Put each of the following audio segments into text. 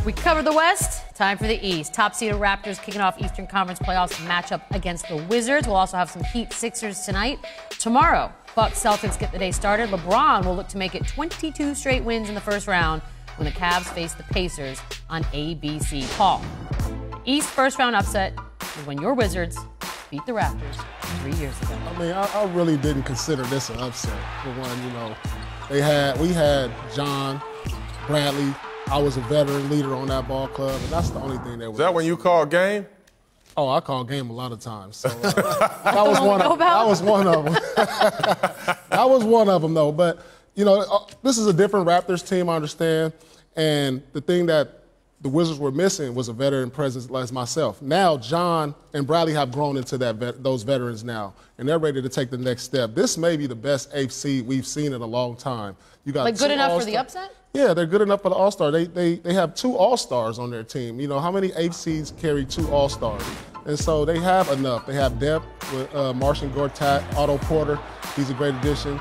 We covered the West. Time for the East. Top-seeded Raptors kicking off Eastern Conference playoffs matchup against the Wizards. We'll also have some Heat Sixers tonight. Tomorrow, Bucks Celtics get the day started. LeBron will look to make it 22 straight wins in the first round when the Cavs face the Pacers on ABC. Paul, East first-round upset is when your Wizards beat the Raptors 3 years ago. I mean, I really didn't consider this an upset. For one, you know, we had John, Bradley. I was a veteran leader on that ball club, and that's the only thing that was. Is that when you call game? Oh, I call game a lot of times. So that was one of them. That was one of them. That was one of them, though. But, you know, this is a different Raptors team, I understand. And the thing that the Wizards were missing was a veteran presence like myself. Now, John and Bradley have grown into those veterans now, and they're ready to take the next step. This may be the best eighth seed we've seen in a long time. You got good enough for the upset? Yeah, they're good enough for the All-Star. They have 2 All-Stars on their team. You know, how many eighth seeds carry 2 All-Stars? And so they have enough. They have depth with Marcin Gortat, Otto Porter. He's a great addition.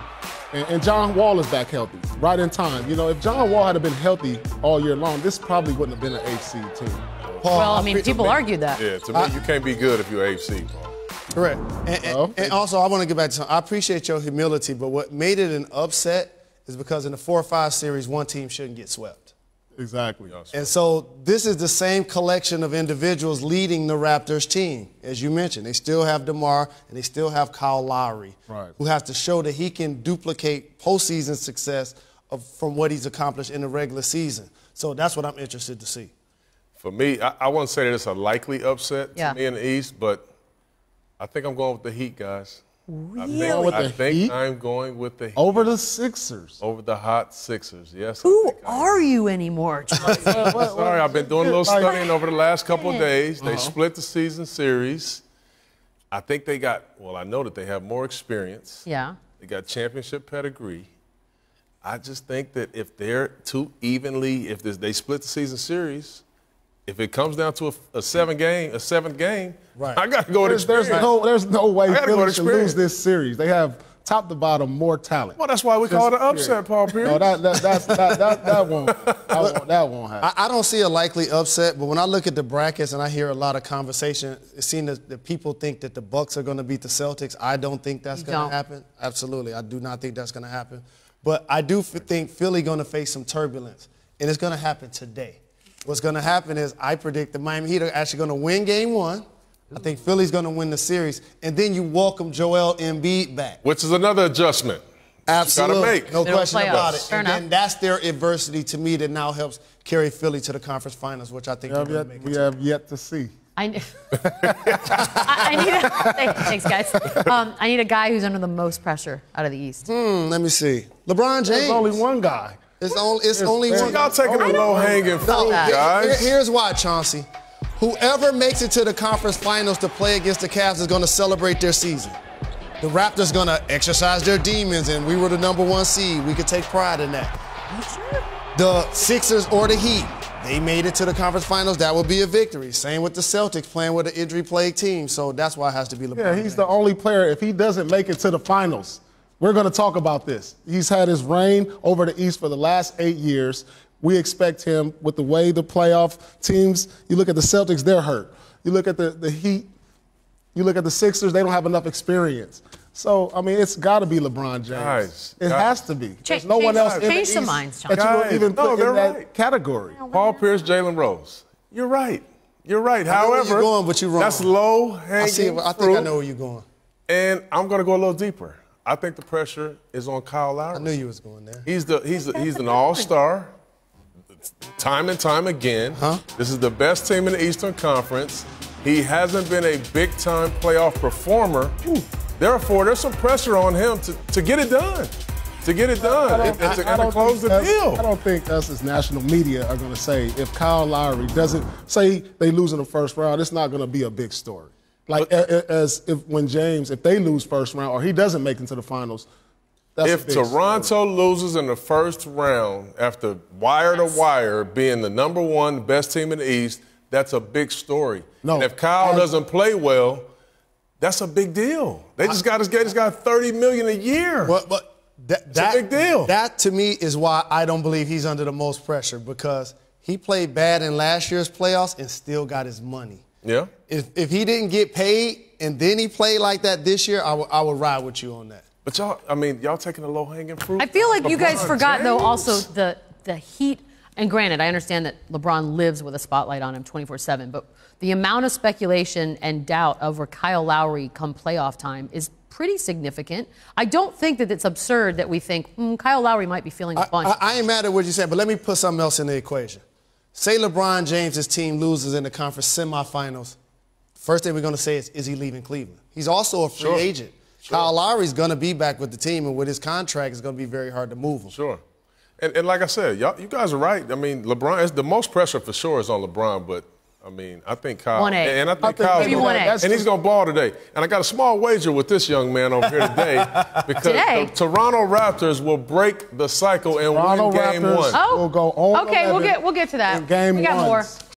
And John Wall is back healthy, right in time. You know, if John Wall had been healthy all year long, this probably wouldn't have been an 8th seed team. Paul, well, I mean, people argued that. Yeah, to me, you can't be good if you're 8th seed, Paul. Correct. And also, I want to get back to something. I appreciate your humility, but what made it an upset is because in the 4-5 series, one team shouldn't get swept. Exactly. And so this is the same collection of individuals leading the Raptors team. As you mentioned, they still have DeMar and they still have Kyle Lowry, who has to show that he can duplicate postseason success from what he's accomplished in the regular season. So that's what I'm interested to see. For me, I wouldn't say that it's a likely upset to me in the East, but I think I'm going with the Heat, guys. Really? I think I'm going with the Heat. Over the Sixers. Over the hot Sixers, yes. Who are you anymore, Sorry, I've been doing a little studying over the last couple of days. They split the season series. I think they got, well, I know that they have more experience. Yeah. They got championship pedigree. I just think that if they're too evenly, if they split the season series, if it comes down to a 7th game, I got to go with experience. There's no way Philly should lose this series. They have top to bottom more talent. Well, that's why we call it an upset, Paul Pierce. No, that won't happen. I don't see a likely upset, but when I look at the brackets and I hear a lot of conversation, it seems that people think that the Bucks are going to beat the Celtics. I don't think that's going to happen. Absolutely, I do not think that's going to happen. But I do think Philly going to face some turbulence, and it's going to happen today. What's going to happen is I predict the Miami Heat are actually going to win Game 1. I think Philly's going to win the series. And then you welcome Joel Embiid back. Which is another adjustment. Absolutely. Make. No question about it. Fair and then that's their adversity to me that now helps carry Philly to the conference finals, which I think we have yet to see. Thanks, guys. I need a guy who's under the most pressure out of the East. Let me see. LeBron James. There's only one guy. It's only one. Y'all taking the low-hanging fruit, guys. Here's why, Chauncey. Whoever makes it to the conference finals to play against the Cavs is going to celebrate their season. The Raptors going to exercise their demons, and we were the #1 seed. We could take pride in that. The Sixers or the Heat, they made it to the conference finals. That would be a victory. Same with the Celtics playing with an injury-plagued team. So that's why it has to be LeBron. Yeah, he's the only player. If he doesn't make it to the finals, we're going to talk about this. He's had his reign over the East for the last 8 years. We expect him with the way the playoff teams, you look at the Celtics, they're hurt. You look at the Heat, you look at the Sixers, they don't have enough experience. So, I mean, it's got to be LeBron James. It has to be. There's no one else in the East that you would even put in that category. Paul Pierce, Jalen Rose. You're right. You're right. However, you're going, but you're wrong. That's low-hanging fruit. I think I know where you're going. And I'm going to go a little deeper. I think the pressure is on Kyle Lowry. I knew you was going there. He's an all-star, time and time again. This is the best team in the Eastern Conference. He hasn't been a big-time playoff performer. Therefore, there's some pressure on him to get it done. To get it done and to close the deal. I don't think us as national media are going to say if Kyle Lowry doesn't say they lose in the first round, it's not going to be a big story. Like if they lose first round or he doesn't make it to the finals, that's if Toronto loses in the first round after wire to wire being the #1 best team in the East, that's a big story. No, and if Kyle doesn't play well, that's a big deal. They just got $30 million a year. That's a big deal. That to me is why I don't believe he's under the most pressure because He played bad in last year's playoffs and still got his money. Yeah. If he didn't get paid and then he played like that this year, I would ride with you on that. But y'all taking the low-hanging fruit. I feel like you guys LeBron forgot, James? though, also the Heat. And granted, I understand that LeBron lives with a spotlight on him 24/7, but the amount of speculation and doubt over Kyle Lowry come playoff time is pretty significant. I don't think that it's absurd that we think Kyle Lowry might be feeling a bunch. I ain't mad at what you said, but let me put something else in the equation. Say LeBron James' team loses in the conference semifinals. First thing we're going to say is he leaving Cleveland? He's also a free agent. Sure. Kyle Lowry's going to be back with the team, and with his contract, it's going to be very hard to move him. Sure. And like I said, you guys are right. I mean, LeBron, the most pressure for sure is on LeBron, but I mean, I think Kyle. 1A. And I think Kyle's maybe 1A. And he's going to ball today. And I got a small wager with this young man over here today because the Toronto Raptors will break the cycle and win Game 1. Will go on okay, we'll get to that. In Game 1. We got more.